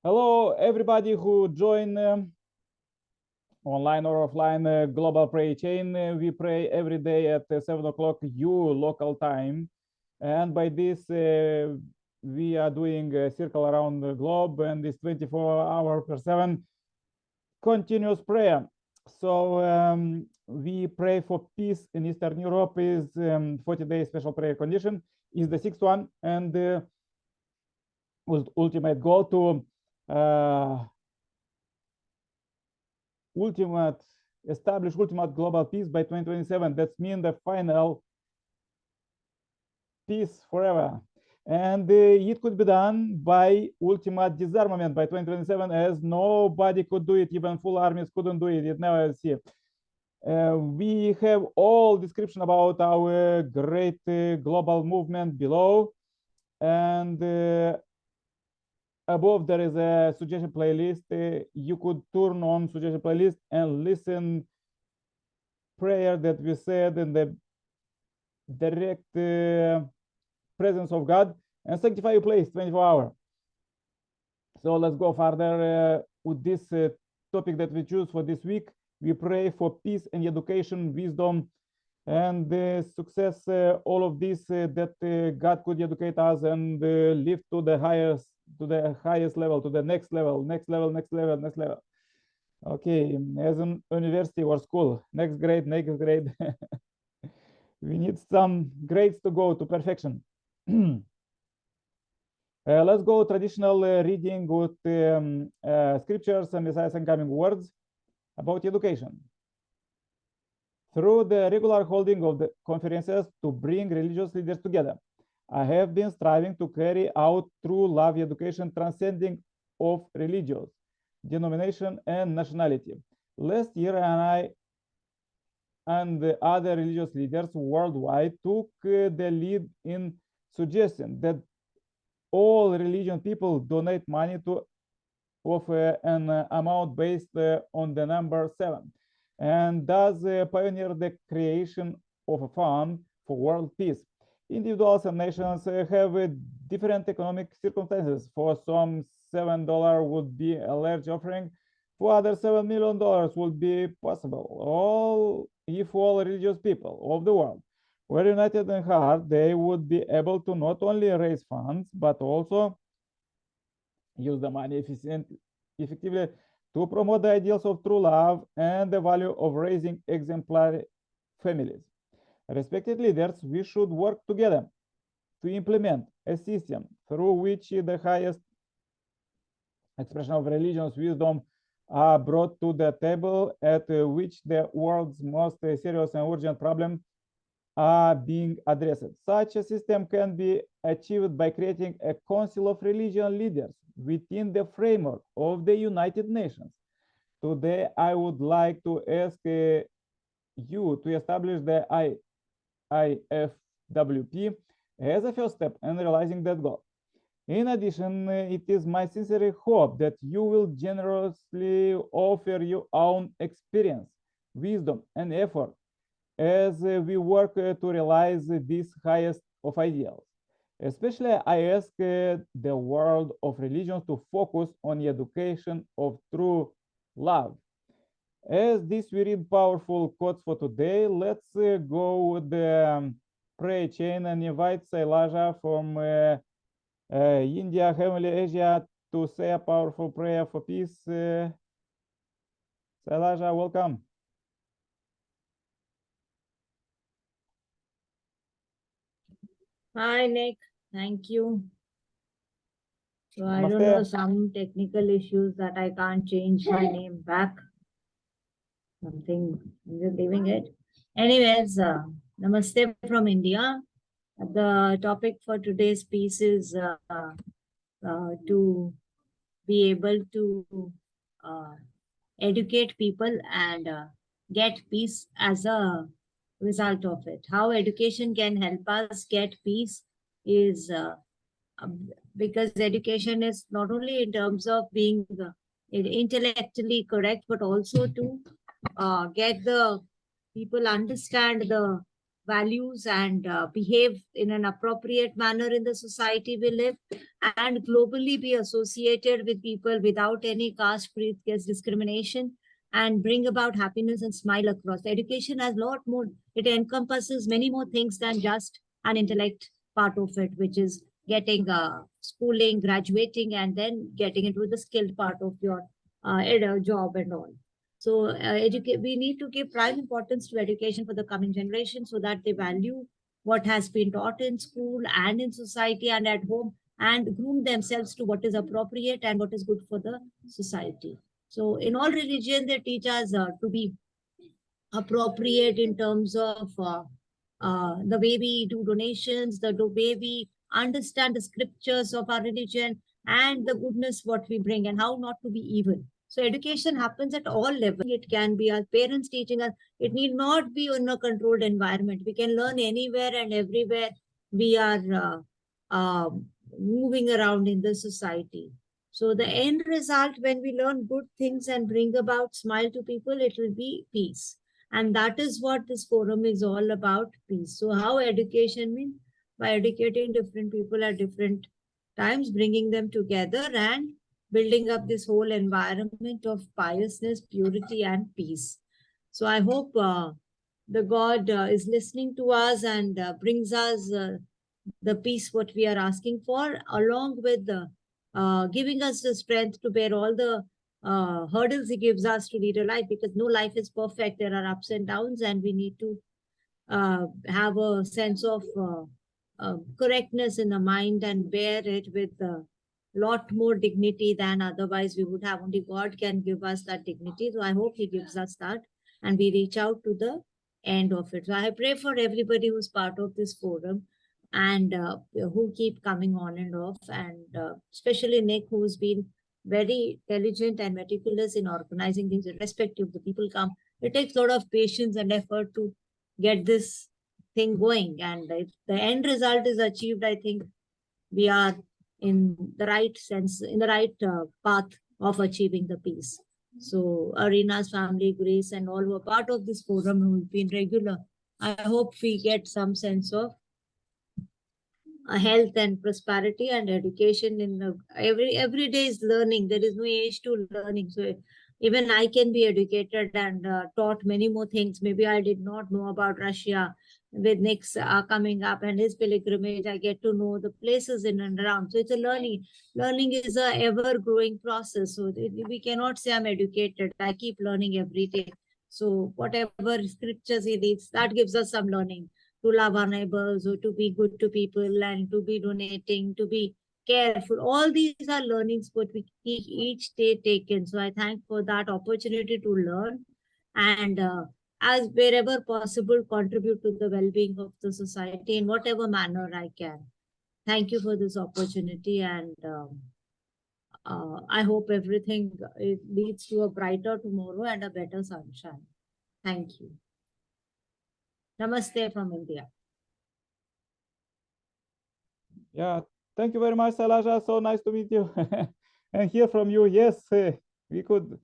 Hello, everybody who join online or offline global prayer chain. We pray every day at 7 o'clock local time. And by this, we are doing a circle around the globe, and this 24/7 continuous prayer. So we pray for peace in Eastern Europe. Is 40-day special prayer condition is the sixth one, and ultimate goal to establish ultimate global peace by 2027. That means the final peace forever. And it could be done by ultimate disarmament by 2027, as nobody could do it. Even full armies couldn't do it. It never see. We have all description about our great global movement below, and above there is a suggestion playlist. You could turn on suggestion playlist and listen prayer that we said in the direct presence of God, and sanctify your place 24 hours. So let's go further with this topic that we choose for this week. We pray for peace and education, wisdom, and success. All of this that God could educate us and live to the highest level, to the next level. Okay, as an university or school, next grade. We need some grades to go to perfection. Let's go traditional reading with scriptures and Messiah's incoming words about education. Through the regular holding of the conferences to bring religious leaders together, I have been striving to carry out true love education transcending of religions, denomination, and nationality. Last year, I and the other religious leaders worldwide took the lead in suggesting that all religion people donate money to of an amount based on the number 7, and thus pioneer the creation of a fund for world peace. Individuals and nations have different economic circumstances. For some, $7 would be a large offering. For others, $7 million would be possible. If all religious people of the world were united in heart, they would be able to not only raise funds, but also use the money effectively to promote the ideals of true love and the value of raising exemplary families. Respected leaders, we should work together to implement a system through which the highest expression of religion's wisdom are brought to the table, at which the world's most serious and urgent problems are being addressed. Such a system can be achieved by creating a Council of Religion Leaders within the framework of the United Nations. Today, I would like to ask you to establish the IFWP as a first step in realizing that goal. In addition, it is my sincere hope that you will generously offer your own experience, wisdom, and effort as we work to realize this highest of ideals. Especially, I ask the world of religions to focus on the education of true love. As this we read powerful quotes for today, let's go with the prayer chain and invite Sailaja from India, Heavenly Asia, to say a powerful prayer for peace. Sailaja, welcome. Hi, Nick. Thank you. So I don't know, some technical issues that I can't change my name back. Something, I'm just leaving it. Anyways, namaste from India. The topic for today's piece is to be able to educate people and get peace as a result of it. How education can help us get peace is because education is not only in terms of being intellectually correct, but also to get the people understand the values and behave in an appropriate manner in the society we live, and globally be associated with people without any caste, creed, discrimination, and bring about happiness and smile across. Education has a lot more, it encompasses many more things than just an intellect part of it, which is getting schooling, graduating, and then getting into the skilled part of your job and all. So we need to give prime importance to education for the coming generation so that they value what has been taught in school and in society and at home, and groom themselves to what is appropriate and what is good for the society. So in all religion, they teach us to be appropriate in terms of the way we do donations, the way we understand the scriptures of our religion, and the goodness what we bring, and how not to be evil. So education happens at all levels. It can be our parents teaching us. It need not be in a controlled environment. We can learn anywhere and everywhere we are moving around in the society. So the end result, when we learn good things and bring about smile to people, it will be peace. And that is what this forum is all about, peace. So how education means? By educating different people at different times, bringing them together and building up this whole environment of piousness, purity, and peace. So I hope the God is listening to us and brings us the peace what we are asking for, along with giving us the strength to bear all the hurdles he gives us to lead a life, because no life is perfect. There are ups and downs, and we need to have a sense of correctness in the mind and bear it with a lot more dignity than otherwise we would have. Only God can give us that dignity. So I hope he gives us that, and we reach out to the end of it. So I pray for everybody who's part of this forum and who keep coming on and off, and especially Nick, who's been very intelligent and meticulous in organizing things, irrespective of the people come. It takes a lot of patience and effort to get this thing going. And if the end result is achieved, I think we are in the right sense, in the right path of achieving the peace. So Arena's family, Grace, and all who are part of this forum who have been regular, I hope we get some sense of health and prosperity and education in the every day is learning. There is no age to learning. So even I can be educated and taught many more things. Maybe I did not know about Russia. With Nick's coming up and his pilgrimage, I get to know the places in and around. So it's a learning. Learning is a ever-growing process. So we cannot say I'm educated. I keep learning every day. So whatever scriptures he reads, that gives us some learning. To love our neighbors, or to be good to people, and to be donating, to be careful. All these are learnings what we each day taken. So I thank for that opportunity to learn, and as wherever possible, contribute to the well-being of the society in whatever manner I can. Thank you for this opportunity, and I hope everything leads to a brighter tomorrow and a better sunshine. Thank you. Namaste from India. Yeah, thank you very much, Salaja. So nice to meet you and hear from you. Yes, we could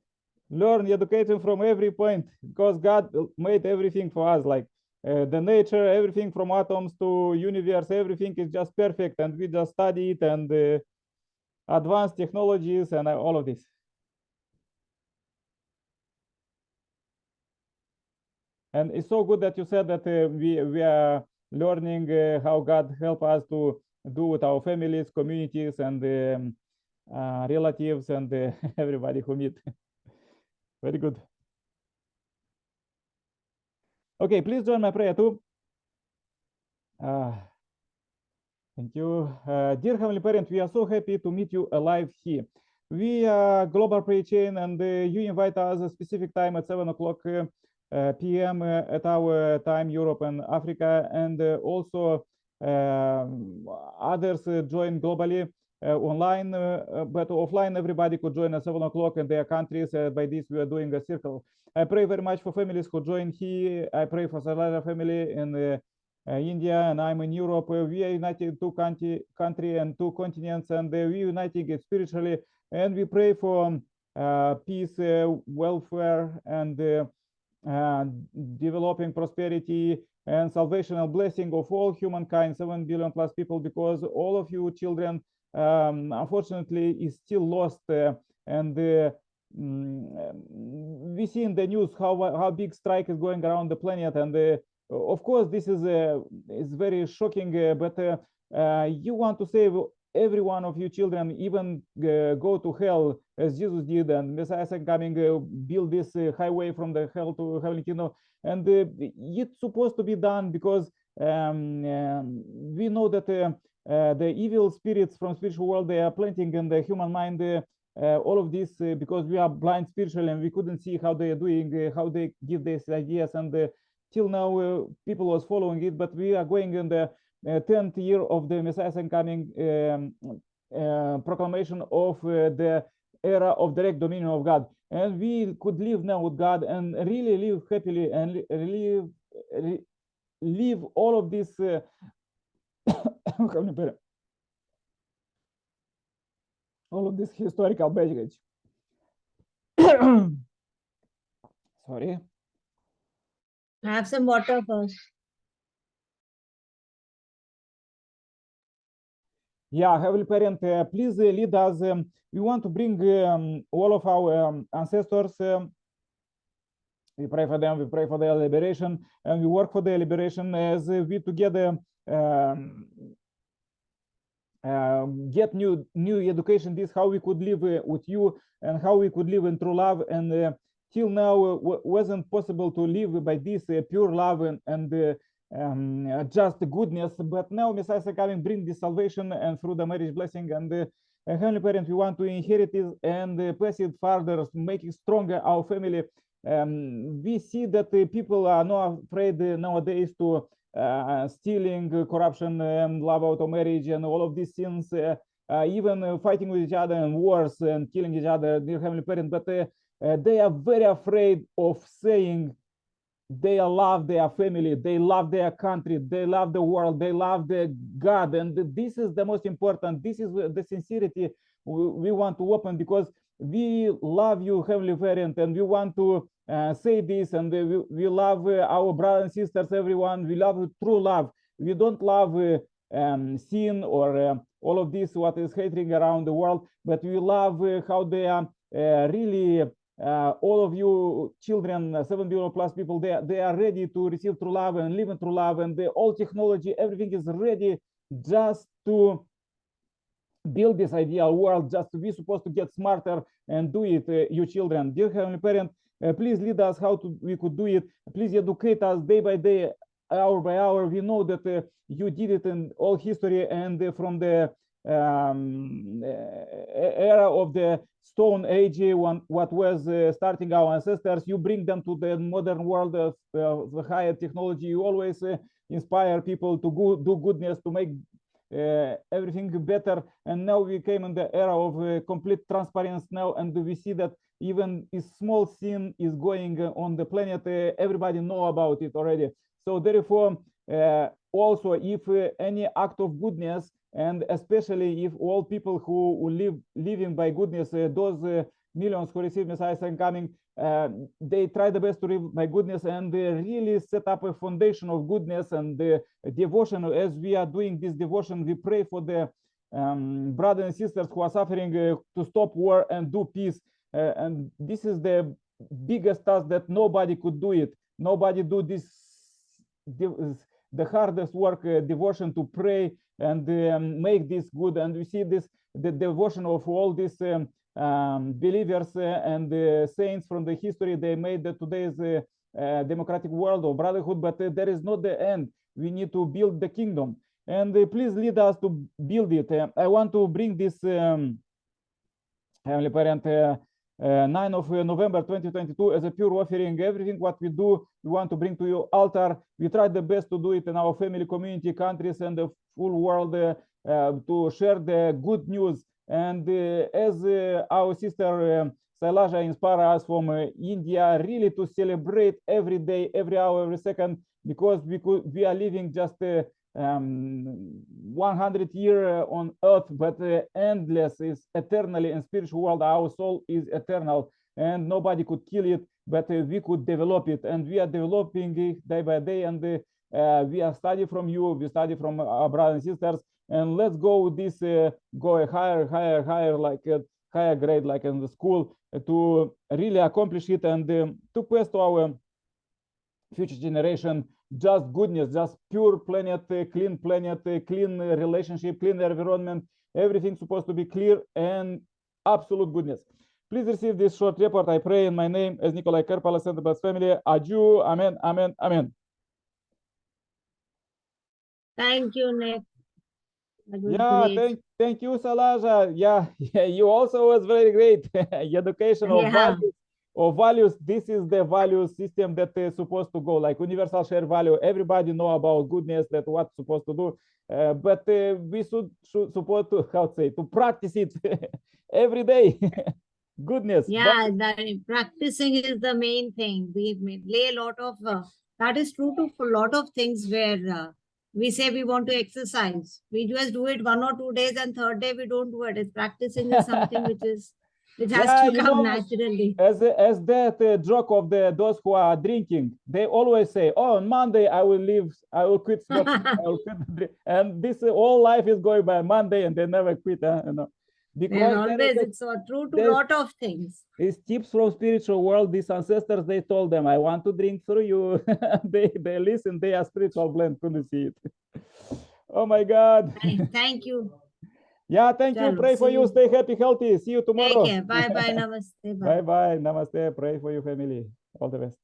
learn education from every point, because God made everything for us, like the nature, everything from atoms to universe, everything is just perfect, and we just study it, and advanced technologies and all of this. And it's so good that you said that we are learning how God help us to do with our families, communities, and relatives, and everybody who meet. Very good. Okay, please join my prayer too. Thank you. Dear Heavenly Parent, we are so happy to meet you alive here. We are global prayer chain, and you invite us a specific time at 7 o'clock p.m. At our time, Europe and Africa, and also others join globally online, but offline everybody could join at 7 o'clock in their countries. By this, we are doing a circle. I pray very much for families who join here. I pray for Salada family in India, and I'm in Europe. We are united in two country and two continents, and we are uniting spiritually, and we pray for peace, welfare, and developing prosperity and salvation and blessing of all humankind, 7 billion plus people, because all of you children, unfortunately, is still lost. And we see in the news how big strike is going around the planet, and of course this is very shocking, but you want to save every one of you children, even go to hell as Jesus did, and Messiah is coming, build this highway from the hell to heavenly kingdom. And it's supposed to be done because we know that the evil spirits from spiritual world, they are planting in the human mind all of this, because we are blind spiritually and we couldn't see how they are doing, how they give these ideas, and till now people was following it. But we are going in the 10th year of the Messiah's coming proclamation of the era of direct dominion of God, and we could live now with God and really live happily and live all of this all of this historical baggage. Sorry. Have some water first. Yeah, Heavenly Parent, please lead us. We want to bring all of our ancestors. We pray for them, we pray for their liberation, and we work for their liberation as we together get new education. This how we could live with you, and how we could live in true love. And till now wasn't possible to live by this pure love and just goodness. But now Messiah is coming, bring this salvation, and through the marriage blessing. And Heavenly Parent, we want to inherit it and pass it further, make it stronger, our family. We see that people are not afraid nowadays to stealing, corruption, love out of marriage, and all of these sins, even fighting with each other and wars and killing each other, dear Heavenly Parent. But they are very afraid of saying they love their family, they love their country, they love the world, they love the God. And this is the most important. This is the sincerity we want to open, because we love you, Heavenly Parent, and we want to say this. And we love our brothers and sisters, everyone. We love true love. We don't love sin or all of this what is hating around the world, but we love how they are really all of you children, 7 billion plus people, they are ready to receive true love and live in true love, and all technology, everything is ready just to build this ideal world. Just we supposed to get smarter and do it, you children. Dear Heavenly Parent, please lead us how we could do it. Please educate us day by day, hour by hour. We know that you did it in all history, and from the era of the Stone Age, what was starting our ancestors, you bring them to the modern world of the higher technology. You always inspire people to do goodness, to make everything better. And now we came in the era of complete transparency now, and we see that even a small sin is going on the planet, everybody know about it already. So therefore, also if any act of goodness, and especially if all people who living by goodness, those millions who receive Messiah and coming, they try the best to live by goodness, and they really set up a foundation of goodness and devotion. As we are doing this devotion, we pray for the brothers and sisters who are suffering, to stop war and do peace. And this is the biggest task that nobody could do it. Nobody do this, the hardest work, devotion, to pray and make this good. And we see this, the devotion of all these believers and saints from the history. They made today's democratic world of brotherhood, but there is not the end. We need to build the kingdom, and please lead us to build it. I want to bring this Heavenly Parent, 9 of November 2022 as a pure offering. Everything what we do, we want to bring to your altar. We try the best to do it in our family, community, countries, and the full world, to share the good news. And as our sister Sailaja inspired us from India, really to celebrate every day, every hour, every second, because we are living just 100 years on earth, but endless, is eternally in spiritual world. Our soul is eternal, and nobody could kill it, but we could develop it, and we are developing it day by day. And We have studied from you, we study from our brothers and sisters, and let's go with this, go higher, like higher grade, like in the school, to really accomplish it and to pass to our future generation just goodness, just pure planet, clean relationship, clean environment, everything supposed to be clear and absolute goodness. Please receive this short report, I pray in my name as Nikolai Karpala, Center Blessed Family. Adieu, amen, amen, amen. Thank you, Nick. That was Yeah, great. thank you, Salaja. Yeah, you also was very great. Education of values. This is the value system that is supposed to go, like universal share value. Everybody know about goodness, that what's supposed to do, but we should support to, how to say, to practice it every day. Goodness. Yeah, that practicing is the main thing. We lay a lot of that is true to a lot of things where we say we want to exercise. We just do it 1 or 2 days, and third day we don't do it. It's practicing is something which has to come naturally. As that joke of those who are drinking, they always say, "Oh, on Monday I will quit smoking, I will quit," and this whole life is going by Monday, and they never quit. You know, because always it's so true to a lot of things. It's tips from spiritual world. These ancestors, they told them, "I want to drink through you." they listen. They are spiritual blend. Couldn't see it. Oh my God. Thank you. Yeah, thank you. Pray for you. Stay happy, healthy. See you tomorrow. Take care. Bye bye. Namaste. Bye bye. Namaste. Pray for your family. All the best.